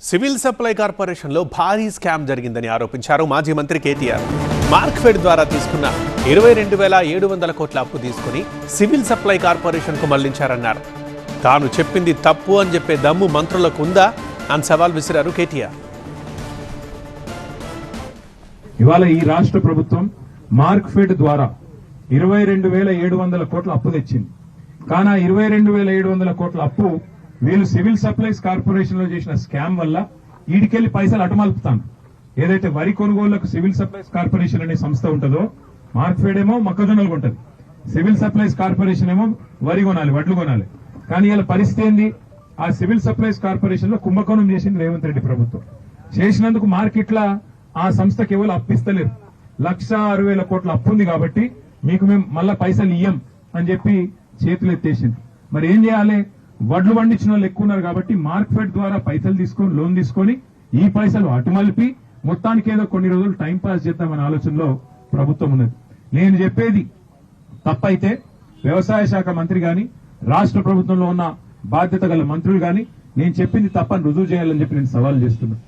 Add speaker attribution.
Speaker 1: Civil supply కార్పొరేషన్లో భారీ scam జరిగిందని ఆరోపించారు మాజీ మంత్రి కేటీఆర్. మార్క్ఫెడ్ ద్వారా తీసుకున్న 22,700 కోట్ల అప్పు తీసుకుని సివిల్ సప్లై కార్పొరేషన్కు మళ్లించారన్నారు. తాను చెప్పింది తప్పు అని చెప్పే దమ్ము మంత్రులకు ఉందా అని సవాల్ విసిరారు కేటీఆర్.
Speaker 2: ఇవాళ ఈ రాష్ట్ర ప్రభుత్వం మార్క్ఫెడ్ ద్వారా 22,700 కోట్ల అప్పు తెచ్చింది. కానీ 22,700 కోట్ల అప్పు వీళ్ళు సివిల్ సప్లైస్ కార్పొరేషన్ లో చేసిన స్కామ్ వల్ల ఈడికెళ్లి పైసలు అటుమలుపుతాను. ఏదైతే వరి కొనుగోళ్లకు సివిల్ సప్లైస్ కార్పొరేషన్ అనే సంస్థ ఉంటుందో, మార్క్ఫెడ్ ఏమో మొక్కజొన్నలు కొంటది, సివిల్ సప్లైస్ కార్పొరేషన్ ఏమో వరి కొనాలి, వడ్లు కొనాలి. కానీ ఇలా పరిస్థితి ఏంది? ఆ సివిల్ సప్లైస్ కార్పొరేషన్ లో కుంభకోణం చేసింది రేవంత్ రెడ్డి ప్రభుత్వం. చేసినందుకు మార్కెట్ల ఆ సంస్థ కేవలం అప్పిస్తలేరు. 1,60,000 కోట్ల అప్పు ఉంది కాబట్టి మీకు మేము మళ్ళా పైసలు ఇయ్యం అని చెప్పి చేతులు ఎత్తేసింది. మరి ఏం చేయాలి? వడ్లు పండించిన వాళ్ళు ఎక్కువ ఉన్నారు కాబట్టి మార్క్ఫెడ్ ద్వారా పైసలు తీసుకొని లోన్ తీసుకొని ఈ పైసలు అటుమలిపి మొత్తానికి ఏదో కొన్ని రోజులు టైం పాస్ చేద్దామనే ఆలోచనలో ప్రభుత్వం ఉన్నది. నేను చెప్పేది తప్పైతే వ్యవసాయ శాఖ మంత్రి గాని రాష్ట్ర ప్రభుత్వంలో ఉన్న బాధ్యత గల మంత్రులు గాని నేను చెప్పింది తప్పని రుజువు చేయాలని చెప్పి నేను సవాల్ చేస్తున్నాను.